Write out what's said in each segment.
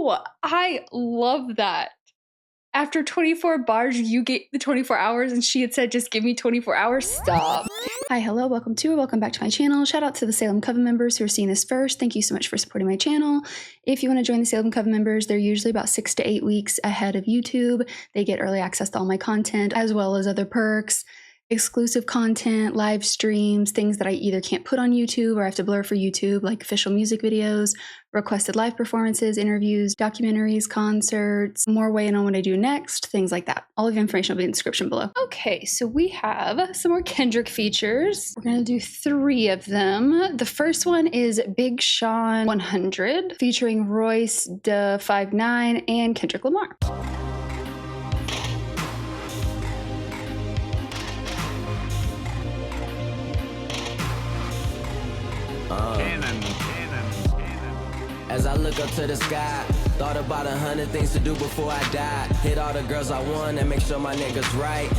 Oh, I love that. After 24 bars, you get the 24 hours, and she had said, just give me 24 hours. Stop. Hi, hello, welcome to or welcome back to my channel. Shout out to the Salem Coven members who are seeing this first. Thank you so much for supporting my channel. If you want to join the Salem Coven members, they're usually about 6 to 8 weeks ahead of YouTube. They get early access to all my content, as well as other perks, exclusive content, live streams, things that I either can't put on YouTube or I have to blur for YouTube, like official music videos, requested live performances, interviews, documentaries, concerts, more weighing on what I do next, things like that. All of the information will be in the description below. Okay, so we have some more Kendrick features. We're gonna do 3 of them. The first one is Big Sean 100, featuring Royce da 5'9" and Kendrick Lamar. As I look up to the sky, thought about 100 things to do before I died. Hit all the girls I want and make sure my niggas right,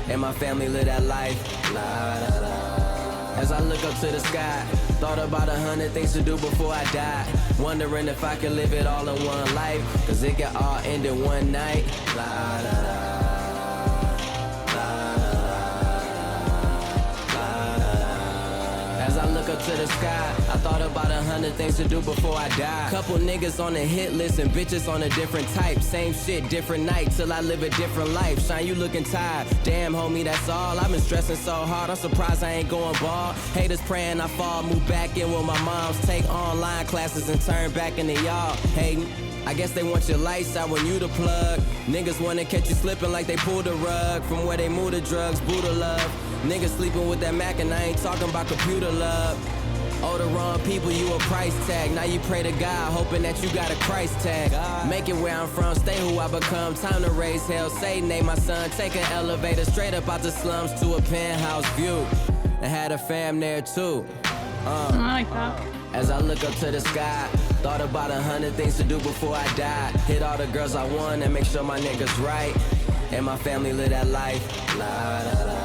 and my family live that life. La, la, la. As I look up to the sky, thought about 100 things to do before I died. Wondering if I could live it all in one life, cause it can all end in one night. La, la, la. As I look up to the sky, I thought about 100 things to do before I die. Couple niggas on the hit list and bitches on a different type. Same shit, different night, till I live a different life. Shine, you looking tired. Damn, homie, that's all. I've been stressing so hard, I'm surprised I ain't going bald. Haters praying I fall, move back in with my moms. Take online classes and turn back into y'all. Hating, I guess they want your lights out when you the plug. Niggas wanna catch you slipping like they pulled a rug from where they move the drugs, Buddha love. Niggas sleeping with that Mac and I ain't talking about computer love. Oh, the wrong people, you a price tag. Now you pray to God, hoping that you got a Christ tag. Make it where I'm from, stay who I become. Time to raise hell, say name my son. Take an elevator straight up out the slums to a penthouse view. And had a fam there too. I like that. As I look up to the sky, thought about 100 things to do before I died. Hit all the girls I want and make sure my niggas right, and my family live that life. La, la, la.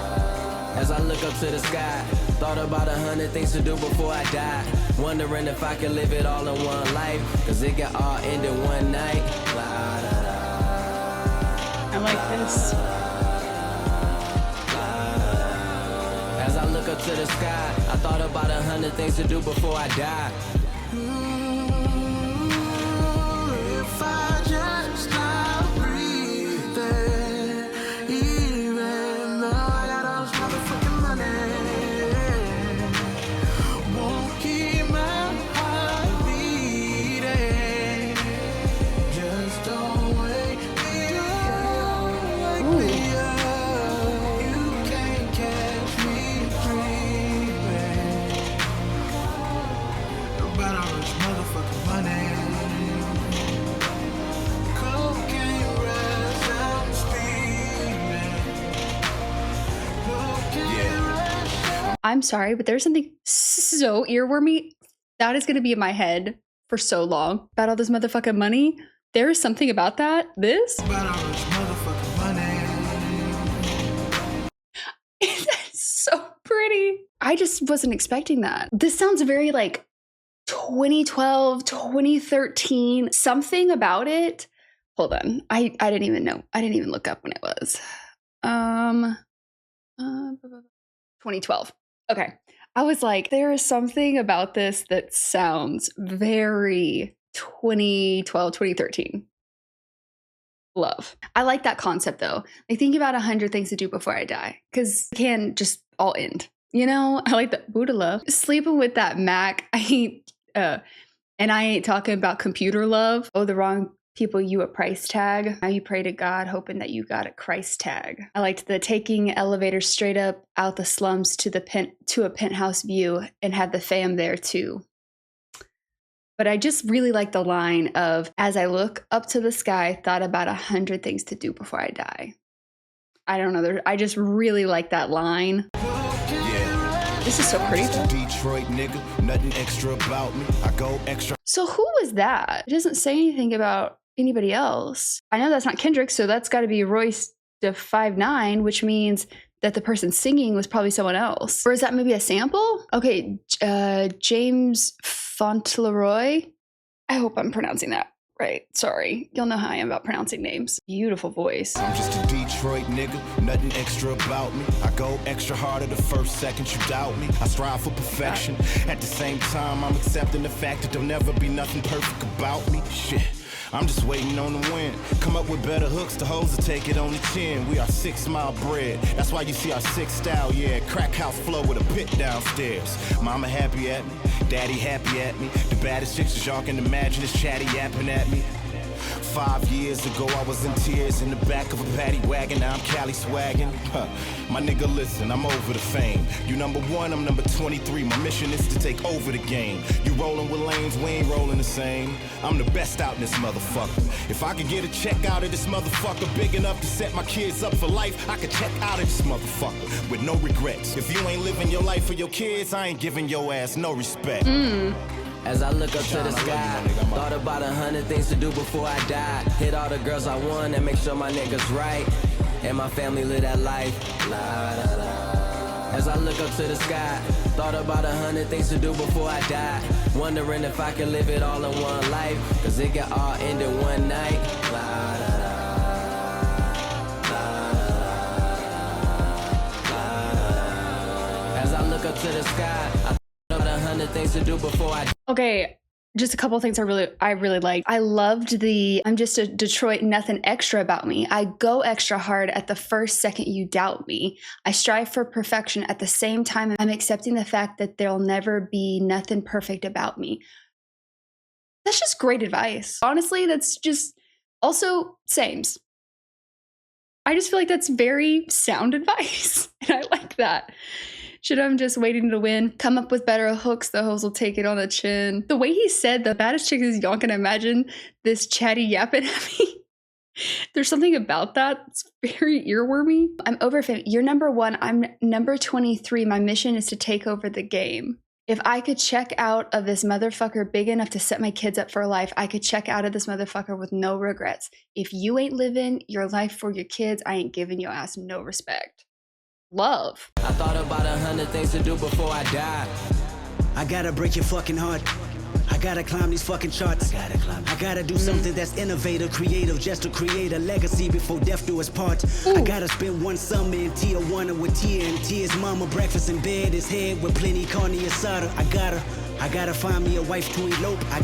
As I look up to the sky, thought about 100 things to do before I die. Wondering if I could live it all in one life, cause it can all end in one night. La, la, la. I like this. As I look up to the sky, I thought about 100 things to do before I die. If I just stop breathing, even though I got all this motherfucking money, won't keep my heart beating. Just don't wake me up. You can't catch me dreaming about all this motherfucking money. Cocaine rush, I'm steaming. Cocaine rush. I'm sorry, but there's something so earwormy that is going to be in my head for so long about all this motherfucking money. There is something about that. This About all this motherfucking money. is so pretty. I just wasn't expecting that. This sounds very like 2012, 2013, something about it. Hold on. I didn't even know. I didn't even look up when it was. 2012. Okay. I was like, there is something about this that sounds very 2012, 2013. Love. I like that concept though. Like think about 100 things to do before I die, because it can just all end. You know, I like that. Buddha love. Sleeping with that Mac. And I ain't talking about computer love. Oh, the wrong people, you a price tag. Now you pray to God hoping that you got a Christ tag. I liked the taking elevators straight up out the slums to a penthouse view and had the fam there too. But I just really like the line of, as I look up to the sky, thought about 100 things to do before I die. I don't know. I just really like that line. This is so pretty. Detroit nigga, nothing extra about me. I go extra. So who was that? It doesn't say anything about anybody else. I know that's not Kendrick, so that's got to be Royce da 5'9", which means that the person singing was probably someone else. Or is that maybe a sample? Okay, James Fauntleroy. I hope I'm pronouncing that Right. Sorry. You'll know how I am about pronouncing names. Beautiful voice. I'm just a Detroit nigga, nothing extra about me. I go extra harder the first second you doubt me. I strive for perfection. At the same time, I'm accepting the fact that there'll never be nothing perfect about me. Shit. I'm just waiting on the win. Come up with better hooks, the hoes to take it on the chin. We are 6 Mile bread. That's why you see our 6 style, yeah. Crack house flow with a pit downstairs. Mama happy at me, daddy happy at me. The baddest chicks as y'all can imagine is chatty yapping at me. 5 years ago, I was in tears in the back of a paddy wagon. Now I'm Cali swagging. My nigga, listen, I'm over the fame. You number 1, I'm number 23. My mission is to take over the game. You rolling with lanes, we ain't rolling the same. I'm the best out in this motherfucker. If I could get a check out of this motherfucker big enough to set my kids up for life, I could check out of this motherfucker with no regrets. If you ain't living your life for your kids, I ain't giving your ass no respect. As I look up to the sky, thought about 100 things to do before I die. Hit all the girls I want and make sure my niggas right, and my family live that life. La, da, da. As I look up to the sky, thought about 100 things to do before I die. Wondering if I can live it all in one life, cause it got all ended one night. La, da, da. As I look up to the sky, I thought about 100 things to do before I die. Okay, just a couple things I really liked. I loved the I'm just a Detroit, nothing extra about me. I go extra hard at the first second you doubt me. I strive for perfection at the same time I'm accepting the fact that there'll never be nothing perfect about me. That's just great advice. Honestly, that's just also sames. I just feel like that's very sound advice, and I like that. Should I'm just waiting to win? Come up with better hooks, the hoes will take it on the chin. The way he said the baddest chick is y'all can imagine this chatty yapping at me. There's something about that. It's very earwormy. I'm over 50. You're number 1. I'm number 23. My mission is to take over the game. If I could check out of this motherfucker big enough to set my kids up for life, I could check out of this motherfucker with no regrets. If you ain't living your life for your kids, I ain't giving your ass no respect. Love. I thought about 100 things to do before I die. I gotta break your fucking heart. I gotta climb these fucking charts. I gotta do something that's innovative, creative, just to create a legacy before death do us part. I gotta spend one summer in Tijuana with Tia and Tia's mama. Breakfast in bed, his head with plenty carne asada. I gotta find me a wife to elope. I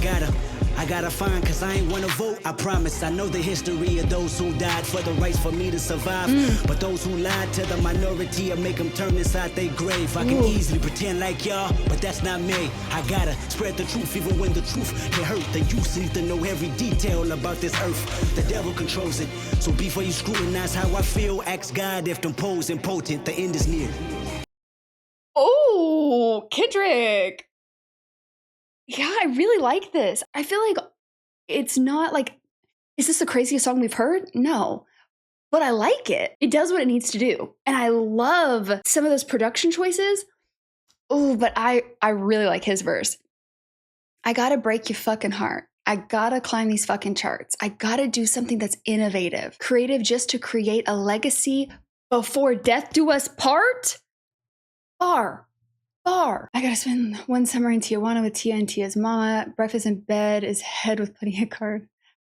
gotta find, cause I ain't wanna vote. I promise, I know the history of those who died for the rights for me to survive. But those who lied to the minority, I make them turn inside their grave. I can easily pretend like y'all, but that's not me. I gotta spread the truth even when the truth can hurt. The youth need to know every detail about this earth. The devil controls it. So before you scrutinize how I feel, ask God if them pose impotent, the end is near. Oh, Kendrick. Yeah, I really like this. I feel like it's not like, is this the craziest song we've heard? No, but I like it. It does what it needs to do. And I love some of those production choices. Oh, but I really like his verse. I gotta break your fucking heart. I gotta climb these fucking charts. I gotta do something that's innovative, creative, just to create a legacy before death do us part. Bar. I gotta spend one summer in Tijuana with Tia and Tia's mama. Breakfast in bed is head with plenty of carne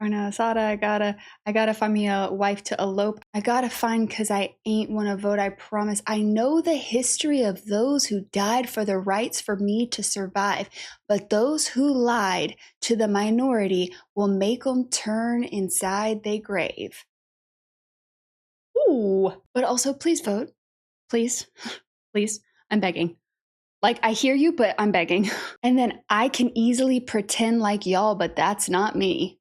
asada. I gotta find me a wife to elope. I gotta find, cause I ain't wanna vote, I promise. I know the history of those who died for the rights for me to survive, but those who lied to the minority will make them turn inside they grave. Ooh, but also please vote. Please, I'm begging. Like, I hear you, but I'm begging. And then I can easily pretend like y'all, but that's not me.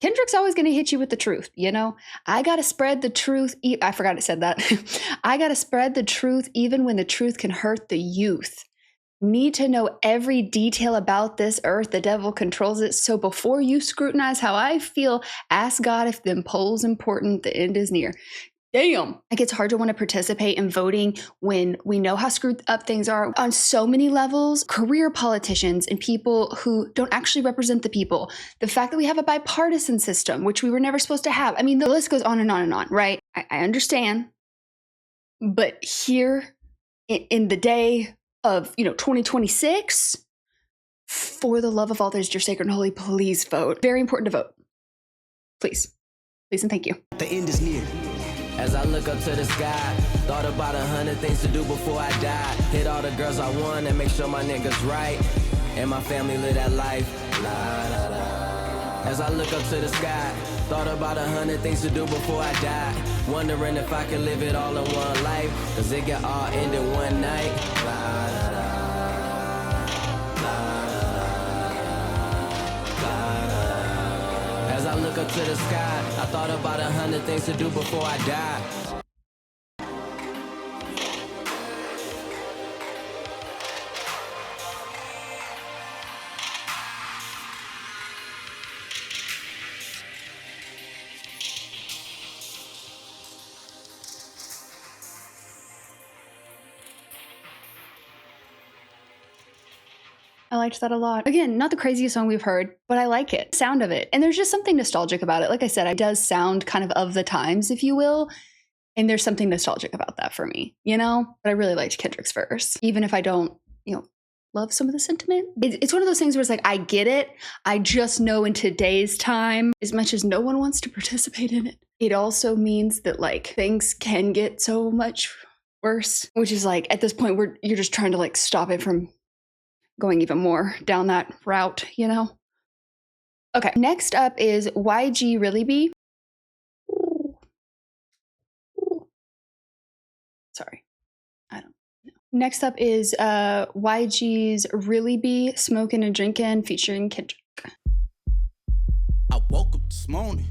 Kendrick's always going to hit you with the truth, you know? I got to spread the truth. I forgot it said that. I got to spread the truth even when the truth can hurt the youth. Need to know every detail about this earth. The devil controls it. So before you scrutinize how I feel, ask God if them polls important. The end is near. Damn. It gets hard to want to participate in voting when we know how screwed up things are on so many levels. Career politicians and people who don't actually represent the people. The fact that we have a bipartisan system, which we were never supposed to have. I mean, the list goes on and on and on, right? I understand. But here in the day of, 2026, For the love of all that is your sacred and holy, please vote. Very important to vote. Please. Please and thank you. The end is near. As I look up to the sky, thought about 100 things to do before I die. Hit all the girls I want and make sure my niggas right. And my family live that life. La, la, la. As I look up to the sky, thought about 100 things to do before I die. Wondering if I can live it all in one life. Cause it can all end in one night. La, la, la. As I look up to the sky, I thought about 100 things to do before I die. I liked that a lot. Again, not the craziest song we've heard, but I like it. Sound of it. And there's just something nostalgic about it. Like I said, it does sound kind of the times, if you will. And there's something nostalgic about that for me, you know? But I really liked Kendrick's verse. Even if I don't, love some of the sentiment. It's one of those things where it's like, I get it. I just know in today's time, as much as no one wants to participate in it, it also means that like things can get so much worse, which is like at this point where you're just trying to like stop it from going even more down that route, you know? Okay, next up is YG Really Be. Sorry, I don't know. Next up is YG's Really Be, Smokin' and Drinkin' featuring Kendrick. I woke up this morning,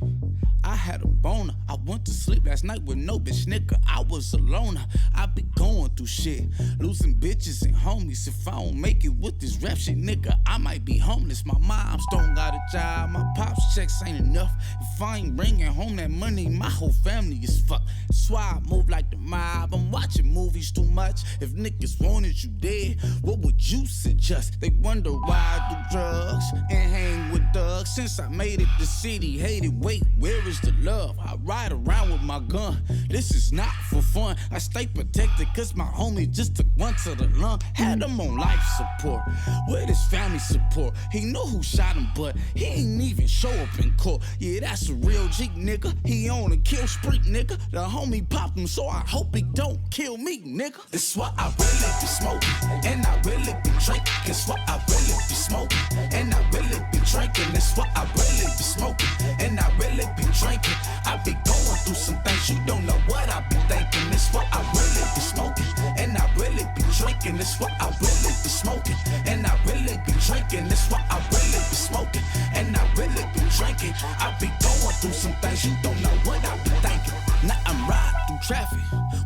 I had a boner. I went to sleep last night with no bitch, nigga. I was alone. I be going through shit, losing bitches and homies. If I don't make it with this rap shit, nigga, I might be homeless. My moms don't got a job, my pops checks ain't enough. If I ain't bringing home that money, my whole family is fucked. That's why I move like the mob. I'm watching movies too much. If niggas wanted you dead, what would you suggest? They wonder why I do drugs and hang with thugs. Since I made it the city, hated, wait, where is the love? I ride around with my gun, this is not for fun. I stay protected cause my homie just took one to the lung. Had him on life support, with his family support. He knew who shot him, but he ain't even show up in court. Yeah, that's a real G, nigga. He on a kill spree, nigga. The homie popped him, so I hope he don't kill me, nigga. This why I really be smoking, and I really be drinking. This why I really be smoking, and I really be drinking. This why I really be smoking, and I really be drinking. I be going through some things, you don't know what I be thinking. This what I really be smoking, and I really be drinking. This what I really be smoking, and I really be drinking. This what I really be smoking, and I really be drinking. I be going through some things, you don't know what I be thinking. Now I'm riding through traffic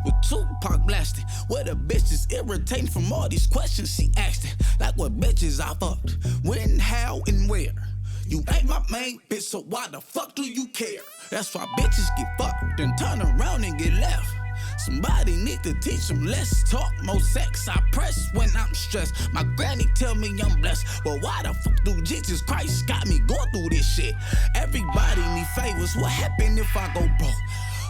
with Tupac blasting. Where the bitch is irritating from all these questions she asked it. Like what bitches I fucked, when, how, and where. You ain't my main bitch, so why the fuck do you care? That's why bitches get fucked, then turn around and get left. Somebody need to teach them less talk, more sex. I press when I'm stressed. My granny tell me I'm blessed, but why the fuck do Jesus Christ got me going through this shit? Everybody need favors, what happen if I go broke?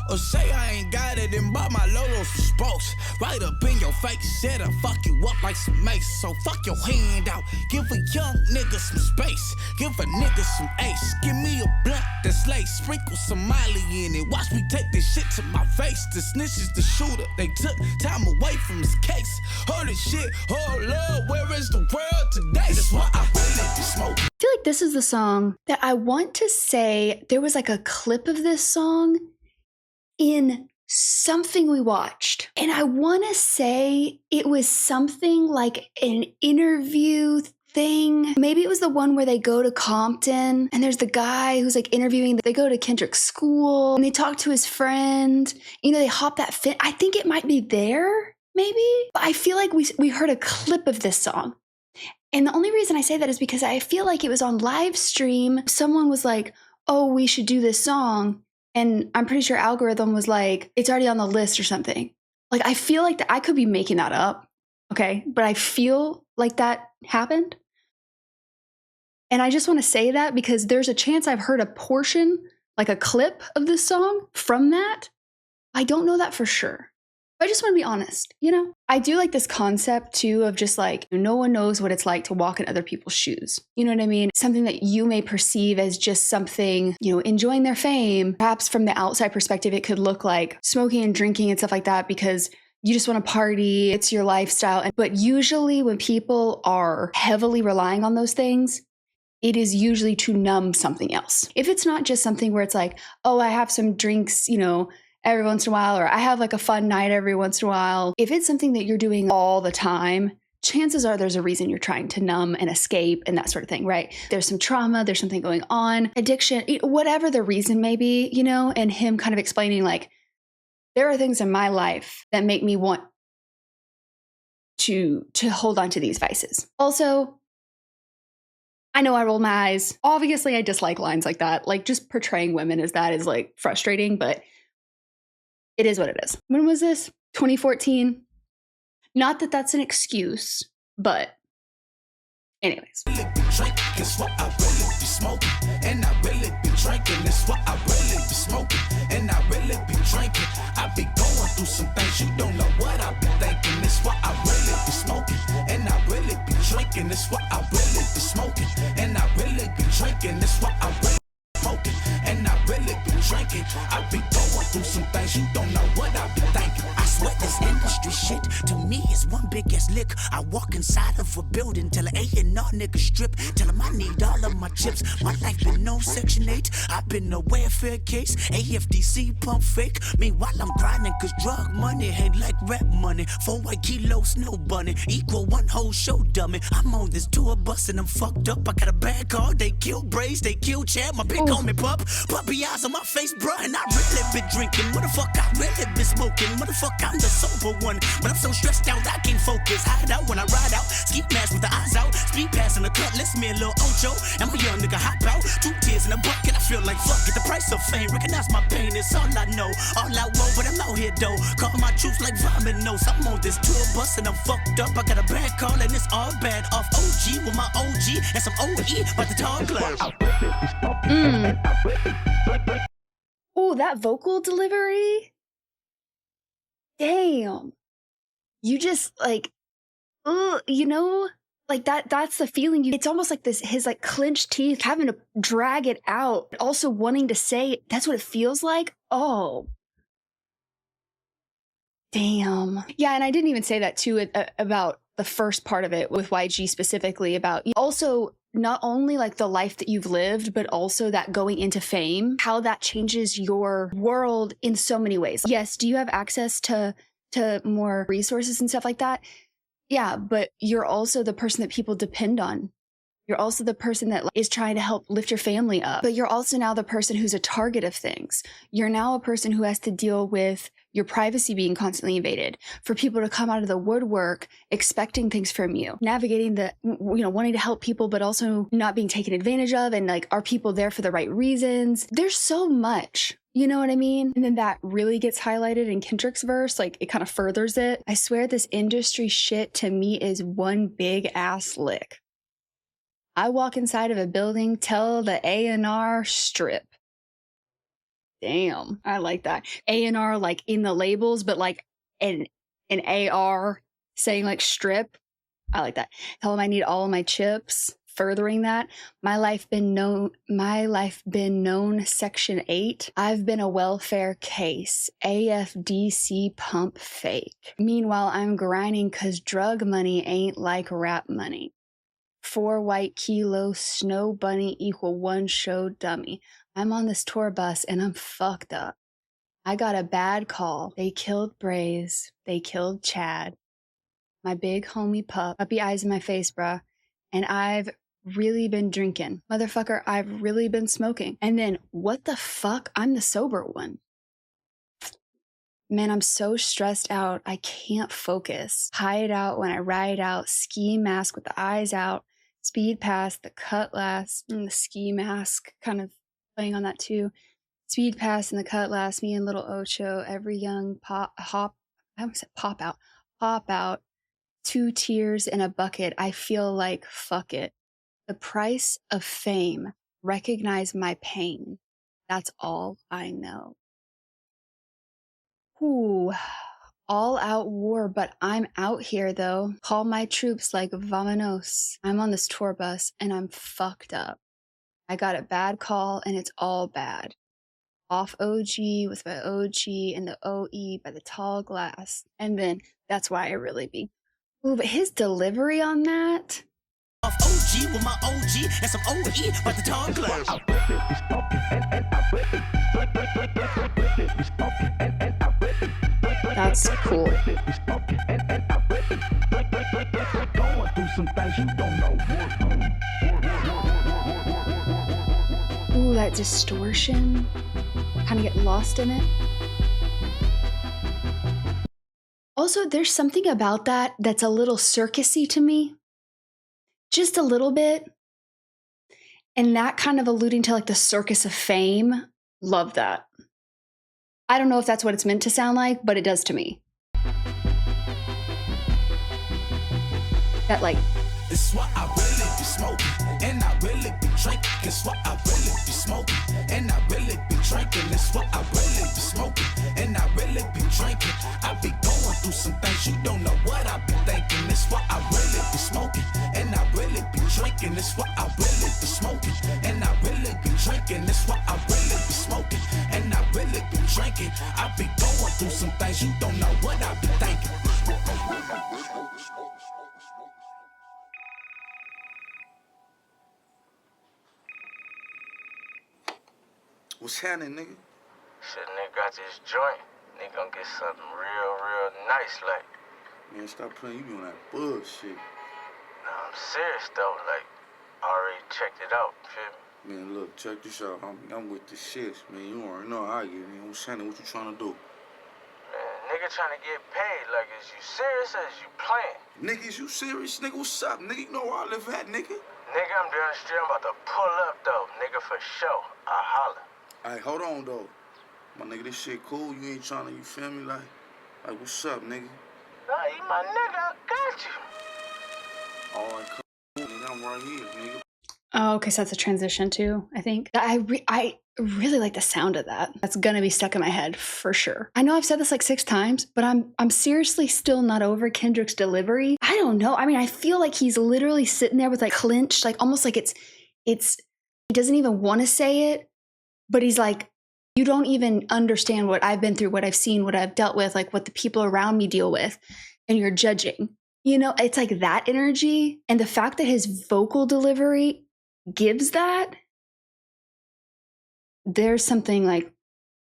Or say I ain't got it and bought my Lolos for spokes. Right up in your face, said I fuck you up like some mace. So fuck your hand out, give a young nigga some space. Give a nigga some ace, give me a blunt that's lace. Sprinkle some Miley in it, watch me take this shit to my face. The snitch is the shooter, they took time away from his case. Holy shit, oh Lord, where is the world today? That's why I really be smoking. I feel like this is the song that I want to say there was like a clip of this song in something we watched. And I want to say it was something like an interview thing. Maybe it was the one where they go to Compton and there's the guy who's like interviewing. They go to Kendrick's school and they talk to his friend. You know, they hop that fit. I think it might be there, maybe. But I feel like we heard a clip of this song. And the only reason I say that is because I feel like it was on live stream. Someone was like, oh, we should do this song. And I'm pretty sure algorithm was like, it's already on the list or something. Like, I feel like that I could be making that up. Okay. But I feel like that happened. And I just want to say that because there's a chance I've heard a portion, like a clip of this song from that. I don't know that for sure. I just want to be honest, you know? I do like this concept too of just like, no one knows what it's like to walk in other people's shoes. You know what I mean? Something that you may perceive as just something, you know, enjoying their fame. Perhaps from the outside perspective, it could look like smoking and drinking and stuff like that because you just want to party, it's your lifestyle. But usually when people are heavily relying on those things, it is usually to numb something else. If it's not just something where it's like, oh, I have some drinks, you know, every once in a while, or I have like a fun night every once in a while. If it's something that you're doing all the time, chances are there's a reason you're trying to numb and escape and that sort of thing, right? There's some trauma, there's something going on, addiction, whatever the reason may be, you know, and him kind of explaining like, there are things in my life that make me want to hold on to these vices. Also, I know I roll my eyes. Obviously, I dislike lines like that. Like just portraying women as that is like frustrating, but it is what it is. When was this? 2014. Not that that's an excuse, but anyways. It's what I really be smoking, and I really be drinking. It's what I really be smoking, and I really be drinking. I be going through some things you don't know what I be thinking. It's what I really be smoking, and I really be drinking. It's what I really be smoking, and I really be drinking. It's what I really be smoking, and I really be drinking. I be going through some things you don't know what I be thinking. I swear this industry shit to me is one big ass lick. I walk inside of a building, tell an A&R nigga strip, tell him I need all of my chips. My life been no Section 8, I've been a welfare case, AFDC pump fake. Meanwhile I'm grinding cause drug money ain't like rap money. 4 white kilos, snow bunny, equal one whole show dummy. I'm on this tour bus and I'm fucked up. I got a bad car, they kill Braze, they kill Chad, my pick on me pup. Puppy eyes on my face, bruh, and I really been drinking. What the fuck I really been smoking? What the fuck I'm the sober one, but I'm so stressed out I can't focus. Hide out when I ride out, ski mask with the eyes out, speed passing the cutlass, me a little Ocho, and my young nigga hop out. 2 tears in a bucket, I feel like fuck it. The price of fame, recognize my pain, it's all I know. All I roll, but I'm out here though. Call my troops like vomit nose. I'm on this tour bus and I'm fucked up. I got a bad call and it's all bad. Off OG with my OG and some OE, but the tall glass. Oh, that vocal delivery. Damn. You just like, you know, like that's the feeling. It's almost like this, his like clenched teeth, having to drag it out, also wanting to say that's what it feels like. Oh, damn. Yeah. And I didn't even say that too about the first part of it with YG specifically, about also not only like the life that you've lived, but also that going into fame, how that changes your world in so many ways. Yes, do you have access to more resources and stuff like that? Yeah, but you're also the person that people depend on. You're also the person that is trying to help lift your family up. But you're also now the person who's a target of things. You're now a person who has to deal with your privacy being constantly invaded, for people to come out of the woodwork expecting things from you, navigating the, you know, wanting to help people, but also not being taken advantage of. And like, are people there for the right reasons? There's so much. You know what I mean? And then that really gets highlighted in Kendrick's verse. Like it kind of furthers it. I swear this industry shit to me is one big ass lick. I walk inside of a building, tell the A&R strip. Damn, I like that. A&R like in the labels, but like an AR saying like strip. I like that. Tell them I need all of my chips. Furthering that, my life been known Section 8. I've been a welfare case. AFDC pump fake. Meanwhile, I'm grinding cause drug money ain't like rap money. 4 white kilos, snow bunny equal 1 show dummy. I'm on this tour bus and I'm fucked up. I got a bad call. They killed Braze. They killed Chad. My big homie puppy eyes in my face, bruh. And I've really been drinking. Motherfucker, I've really been smoking. And then what the fuck? I'm the sober one. Man, I'm so stressed out. I can't focus. Hide out when I ride out. Ski mask with the eyes out. Speed past the cutlass and the ski mask, kind of playing on that too. Speed past and the cutlass, me and little Ocho, every young pop out. 2 tears in a bucket. I feel like fuck it. The price of fame. Recognize my pain. That's all I know. Ooh, All out war, but I'm out here though. Call my troops like vamonos. I'm on this tour bus and I'm fucked up. I got a bad call and it's all bad. Off OG with my OG and the OE by the tall glass. And then that's why I really be. Ooh, but his delivery on that. Off OG with my OG and some OE by the tall glass. That's cool. Ooh, that distortion. Kind of get lost in it. Also, there's something about that that's a little circusy to me. Just a little bit. And that kind of alluding to like the circus of fame. Love that. I don't know if that's what it's meant to sound like, but it does to me. That like. It's what I really be smoking, and I really be drinking. It's what I really be smoking, and I really be drinking. It's what I really be smoking, and I really be drinking. I be going through some things you don't know what I be thinking. It's what I really be smoking, and I really be drinking. It's what I really be smoking, and I really be drinking. It's what I really be smoking, and I really be drinking. I be going through some things you don't know what I be thinking. What's happening, nigga? Shit, nigga got this joint. Nigga gonna get something real nice, like. Man, stop playing. You be on that bullshit. Nah, I'm serious, though. Like, I already checked it out, feel me? Man, look, check this out. I'm with the shits, man. You already know how I get, man. What's happening? What you trying to do? Man, nigga trying to get paid. Like, is you serious or is you playing? Nigga, is you serious? Nigga, what's up? Nigga, you know where I live at, nigga? Nigga, I'm down the street. I'm about to pull up, though. Nigga, for sure. I holler. Alright, hold on, though. My nigga, this shit cool. You ain't trying to, you feel me? Like what's up, nigga? Nah, you my nigga. I got you. Alright, cool. Nigga, I'm right here, nigga. Oh, okay, so that's a transition too, I think. I really like the sound of that. That's gonna be stuck in my head for sure. I know I've said this like 6 times, but I'm seriously still not over Kendrick's delivery. I don't know. I mean, I feel like he's literally sitting there with like clenched, like almost like it's he doesn't even want to say it, but he's like, you don't even understand what I've been through, what I've seen, what I've dealt with, like what the people around me deal with, and you're judging. You know, it's like that energy. And the fact that his vocal delivery gives that, there's something like,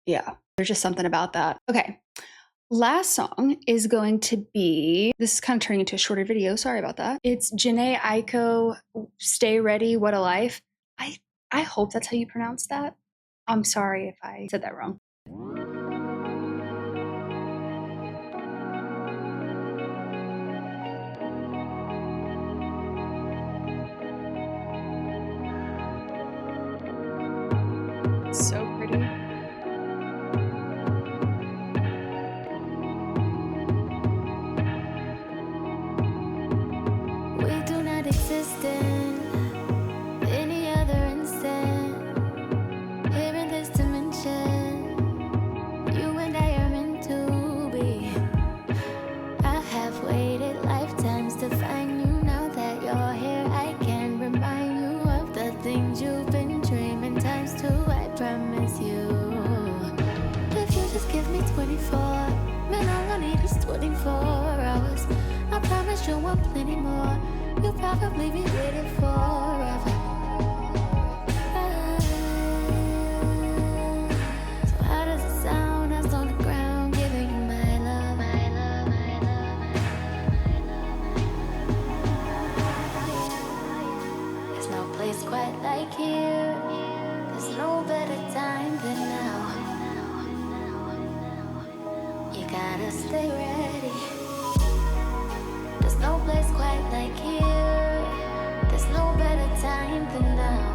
yeah, there's just something about that. Okay, last song is going to be, this is kind of turning into a shorter video, sorry about that. It's Jhéne Aiko, Stay Ready, What a Life. I hope that's how you pronounce that. I'm sorry if I said that wrong. So pretty. We do not exist in any other instant. Here in this dimension, you and I are meant to be. I have waited lifetimes to find you. Now that you're here, I can remind you of the things you've been dreaming times two. I promise you. If you just give me 24, man, all I need is 24 hours. I promise you want plenty more. You'll probably be waiting forever. So how does it sound? I was on the ground giving you my love, my love, my love, my love. There's no place quite like here. There's no better time than now. You gotta stay ready. There's no place quite like here. There's no better time than now.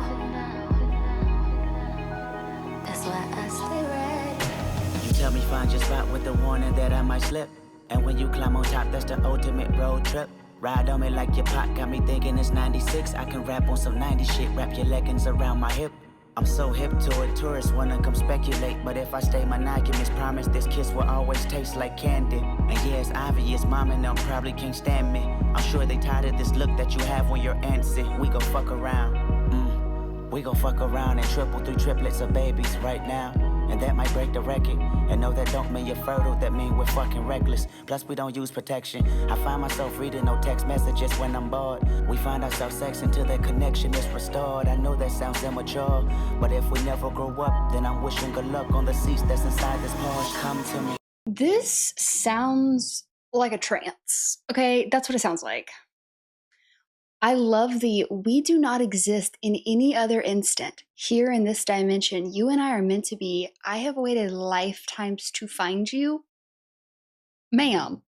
That's why I stay ready. You tell me find your spot with the warning that I might slip. And when you climb on top, that's the ultimate road trip. Ride on me like your pot, got me thinking it's 96. I can rap on some 90 shit, wrap your leggings around my hip. I'm so hip to it, tourists wanna come speculate. But if I stay monogamous, promise this kiss will always taste like candy. And yeah, it's obvious, mom and them probably can't stand me. I'm sure they tired of this look that you have when you're antsy. We gon' fuck around, we gon' fuck around and triple through triplets of babies right now. And that might break the record. And no, that don't mean you're fertile, that mean we're fucking reckless. Plus we don't use protection. I find myself reading no text messages when I'm bored. We find ourselves sex until that connection is restored. I know that sounds immature, but if we never grow up, then I'm wishing good luck on the seats that's inside this Porsche. Come to me. This sounds like a trance. Okay, that's what it sounds like. I love the we do not exist in any other instant. Here in this dimension, you and I are meant to be. I have waited lifetimes to find you. Ma'am.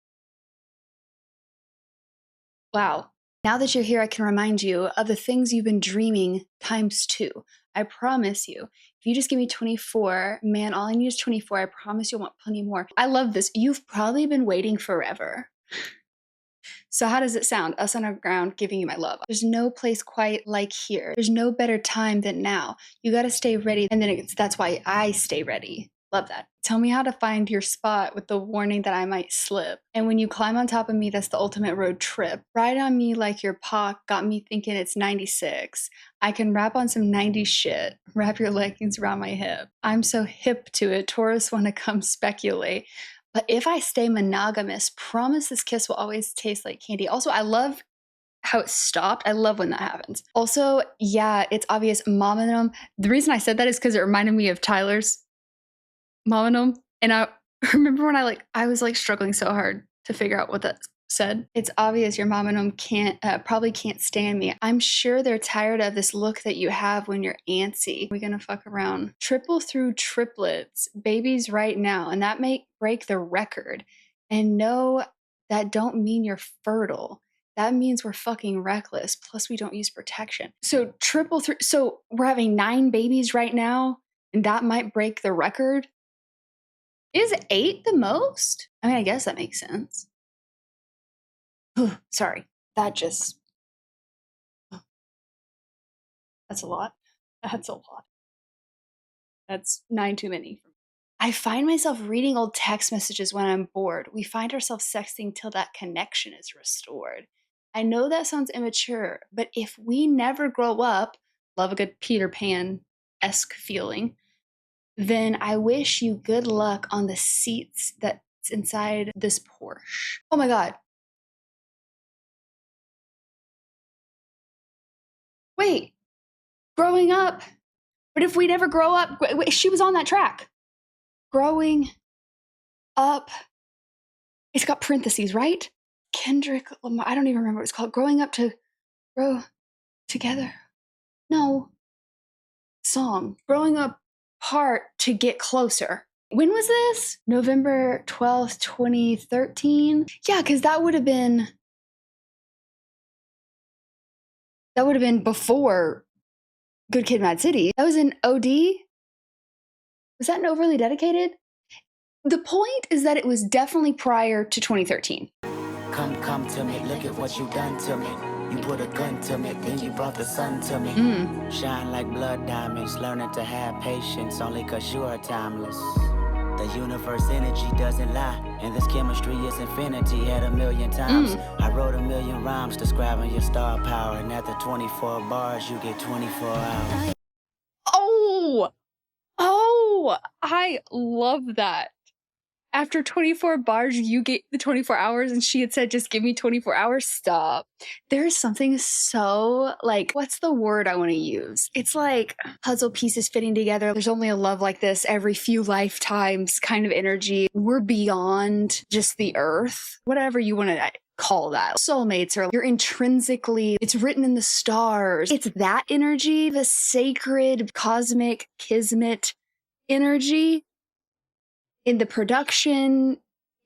Wow. Now that you're here, I can remind you of the things you've been dreaming times 2. I promise you. If you just give me 24, man, all I need is 24. I promise you'll want plenty more. I love this. You've probably been waiting forever. So how does it sound? Us on our ground giving you my love. There's no place quite like here. There's no better time than now. You got to stay ready. And then that's why I stay ready. Love that. Tell me how to find your spot with the warning that I might slip. And when you climb on top of me, that's the ultimate road trip. Ride on me like your Pac got me thinking it's 96. I can rap on some 90s shit. Wrap your leggings around my hip. I'm so hip to it. Tourists want to come speculate. But if I stay monogamous, promise this kiss will always taste like candy. Also, I love how it stopped. I love when that happens. Also, yeah, it's obvious. Mom and them. The reason I said that is because it reminded me of Tyler's Mom and them. And I remember when I was struggling so hard to figure out what that said. It's obvious your mom and them probably can't stand me. I'm sure they're tired of this look that you have when you're antsy. We're gonna fuck around. Triple through triplets, babies right now, and that may break the record. And no, that don't mean you're fertile. That means we're fucking reckless. Plus we don't use protection. So triple through, so we're having 9 babies right now, and that might break the record. Is 8 the most? I mean, I guess that makes sense. Sorry, that's a lot. That's a lot. That's 9 too many. I find myself reading old text messages when I'm bored. We find ourselves sexting till that connection is restored. I know that sounds immature, but if we never grow up, love a good Peter Pan-esque feeling, then I wish you good luck on the seats that's inside this Porsche. Oh my God. Wait, growing up. But if we never grow up, she was on that track. Growing up. It's got parentheses, right? Kendrick Lamar. I don't even remember what it's called. Growing up to grow together. No. Song. Growing up apart to get closer. When was this? November 12th, 2013? Yeah, because that would have been before Good Kid, Mad City. That was in OD? Was that an Overly Dedicated? The point is that it was definitely prior to 2013. Come to me, look at what you done to me. You put a gun to me, then you brought the sun to me. Shine like blood diamonds, learning to have patience only cause you are timeless. The universe energy doesn't lie, and this chemistry is infinity at 1,000,000 times. I wrote 1,000,000 rhymes describing your star power, and after 24 bars, you get 24 hours. Oh, I love that. After 24 bars, you get the 24 hours, and she had said, just give me 24 hours. Stop. There's something so, what's the word I want to use? It's like puzzle pieces fitting together. There's only a love like this every few lifetimes kind of energy. We're beyond just the earth, whatever you want to call that. Soulmates are, you're intrinsically, it's written in the stars. It's that energy, the sacred, cosmic, kismet energy. In the production,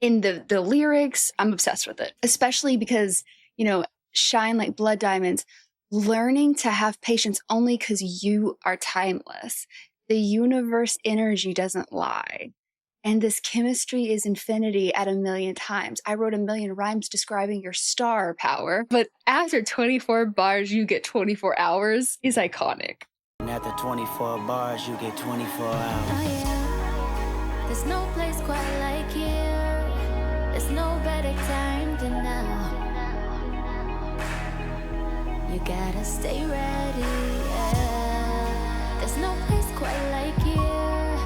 in the lyrics, I'm obsessed with it. Especially because, shine like blood diamonds, learning to have patience only because you are timeless. The universe energy doesn't lie. And this chemistry is infinity at 1,000,000 times. I wrote 1,000,000 rhymes describing your star power, but after 24 bars, you get 24 hours is iconic. And after 24 bars, you get 24 hours. Oh yeah, there's no place quite like here. There's no better time than now. You gotta stay ready, yeah. There's no place quite like here.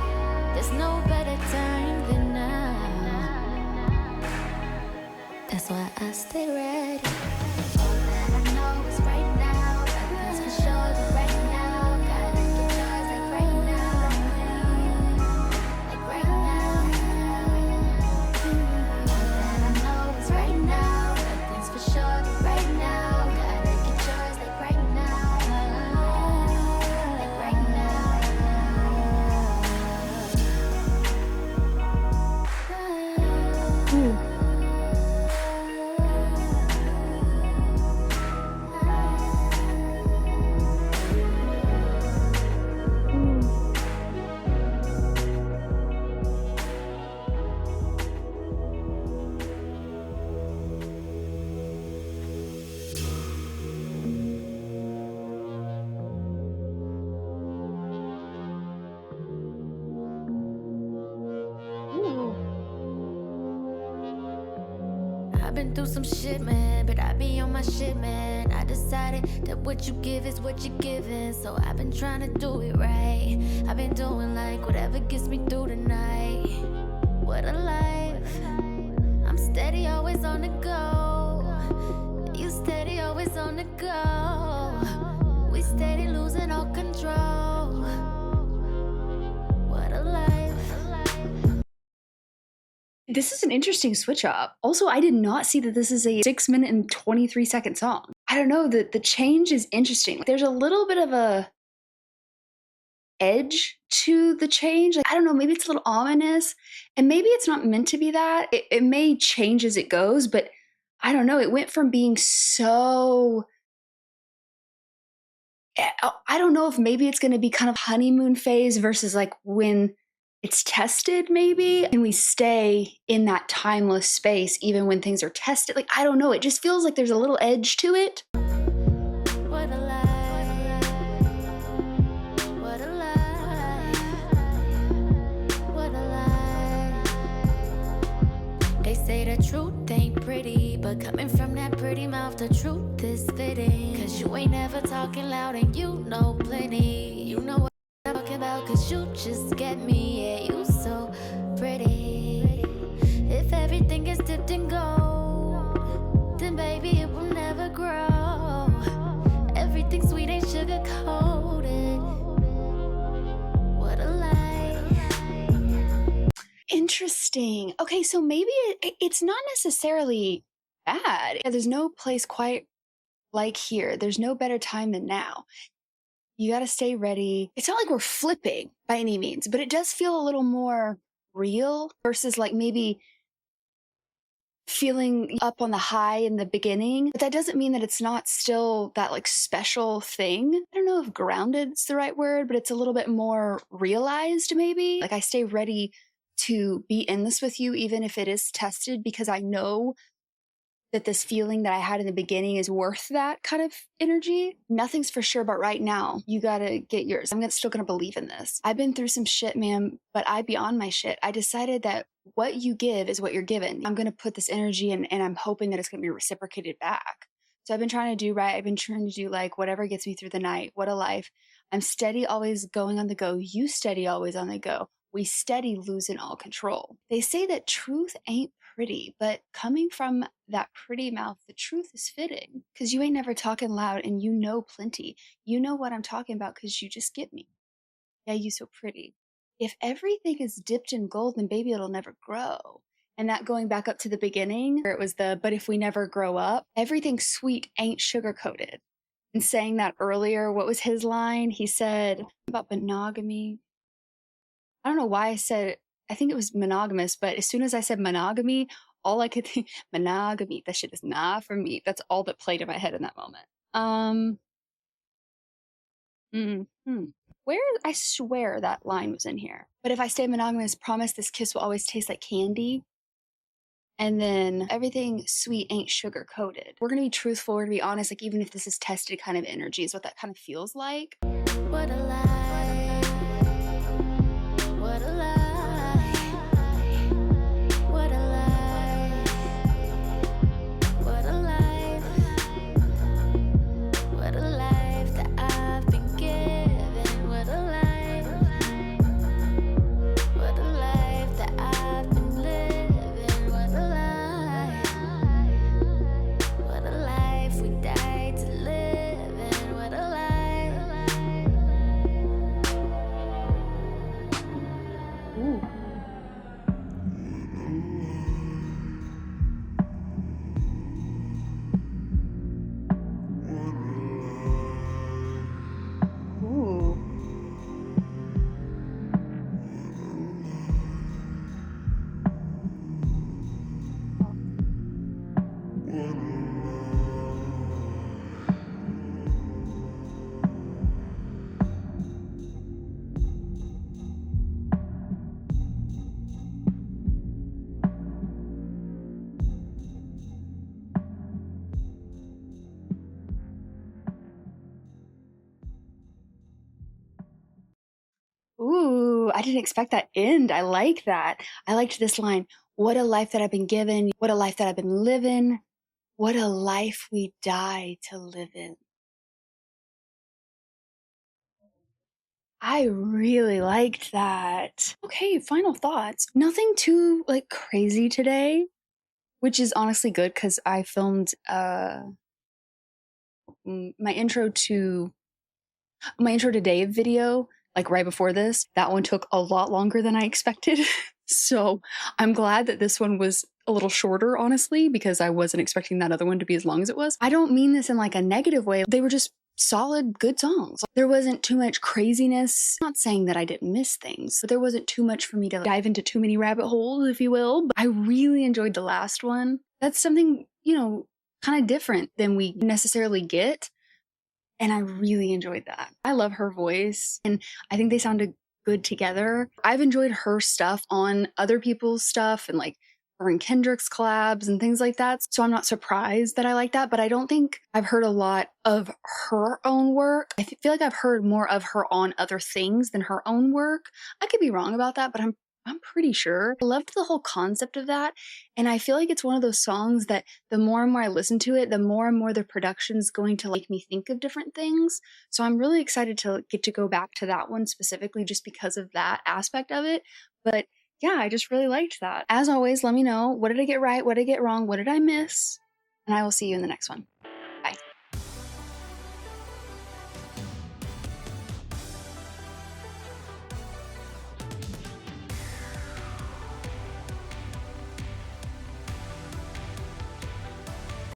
There's no better time than now. That's why I stay ready. All that I know is right now. That's for sure, the right now. Gotta get yours like right now. Like right now. All that I know is right now. That's for sure, the right now. Gotta get yours like right now. Like right now. I've been through some shit, man, but I be on my shit, man. I decided that what you give is what you're giving, so I've been trying to do it right. I've been doing like whatever gets me through the night. What a life. I'm steady, always on the go. You steady, always on the go. We steady losing all control. What a life. This is an interesting switch up. Also, I did not see that this is a 6 minute and 23-second song. I don't know, the change is interesting. There's a little bit of a edge to the change. Like, I don't know, maybe it's a little ominous, and maybe it's not meant to be that. It may change as it goes, but I don't know. It went from being so... I don't know if maybe it's going to be kind of honeymoon phase versus like when it's tested, maybe, and we stay in that timeless space even when things are tested. Like, I don't know, it just feels like there's a little edge to it. What a life. What a life. What a life. They say the truth ain't pretty, but coming from that pretty mouth, the truth is fitting. Cause you ain't never talking loud and you know plenty. You know what I'm talking about, cause you just get me. Yeah, you so pretty. If everything is dipped in gold, then baby it will never grow. Everything sweet ain't sugar coated. What a life. Interesting. Okay, so maybe it's not necessarily bad. There's no place quite like here. There's no better time than now. You got to stay ready. It's not like we're flipping by any means, but it does feel a little more real versus like maybe feeling up on the high in the beginning. But that doesn't mean that it's not still that like special thing. I don't know if grounded is the right word, but it's a little bit more realized maybe. Like I stay ready to be in this with you, even if it is tested, because I know that this feeling that I had in the beginning is worth that kind of energy. Nothing's for sure, but right now, you gotta get yours. I'm still gonna believe in this. I've been through some shit, man, but I beyond my shit. I decided that what you give is what you're given. I'm gonna put this energy in, and I'm hoping that it's gonna be reciprocated back. So I've been trying to do right. I've been trying to do like whatever gets me through the night. What a life. I'm steady, always going on the go. You steady, always on the go. We steady losing all control. They say that truth ain't pretty, but coming from that pretty mouth, the truth is fitting. Because you ain't never talking loud and you know plenty. You know what I'm talking about because you just get me. Yeah, you so pretty. If everything is dipped in gold, then baby, it'll never grow. And that going back up to the beginning, where it was but if we never grow up, everything sweet ain't sugar-coated. And saying that earlier, what was his line? He said about monogamy. I don't know why I said, I think it was monogamous, but as soon as I said monogamy, all I could think, monogamy, that shit is not for me. That's all that played in my head in that moment. Where, I swear that line was in here. But if I stay monogamous, promise this kiss will always taste like candy. And then everything sweet ain't sugar coated. We're gonna be truthful, we're gonna be honest, like even if this is tested kind of energy is what that kind of feels like. What a life. What a life. What a life. What a life. What a life that I've been given. What a life. What a life that I've been living. What a life. What a life we died to live in. What a life. Ooh. Ooh. Ooh, I didn't expect that end. I like that. I liked this line. What a life that I've been given. What a life that I've been living. What a life we die to live in. I really liked that. Okay, final thoughts. Nothing too like crazy today, which is honestly good because I filmed my intro to Dave video like right before this. That one took a lot longer than I expected. So I'm glad that this one was a little shorter, honestly, because I wasn't expecting that other one to be as long as it was. I don't mean this in like a negative way. They were just solid, good songs. There wasn't too much craziness. I'm not saying that I didn't miss things, but there wasn't too much for me to dive into too many rabbit holes, if you will. But I really enjoyed the last one. That's something, kind of different than we necessarily get. And I really enjoyed that. I love her voice, and I think they sounded good together. I've enjoyed her stuff on other people's stuff and like her and Kendrick's collabs and things like that. So I'm not surprised that I like that, but I don't think I've heard a lot of her own work. I feel like I've heard more of her on other things than her own work. I could be wrong about that, but I'm pretty sure. I loved the whole concept of that. And I feel like it's one of those songs that the more and more I listen to it, the more and more the production's going to make me think of different things. So I'm really excited to get to go back to that one specifically just because of that aspect of it. But yeah, I just really liked that. As always, let me know, what did I get right? What did I get wrong? What did I miss? And I will see you in the next one.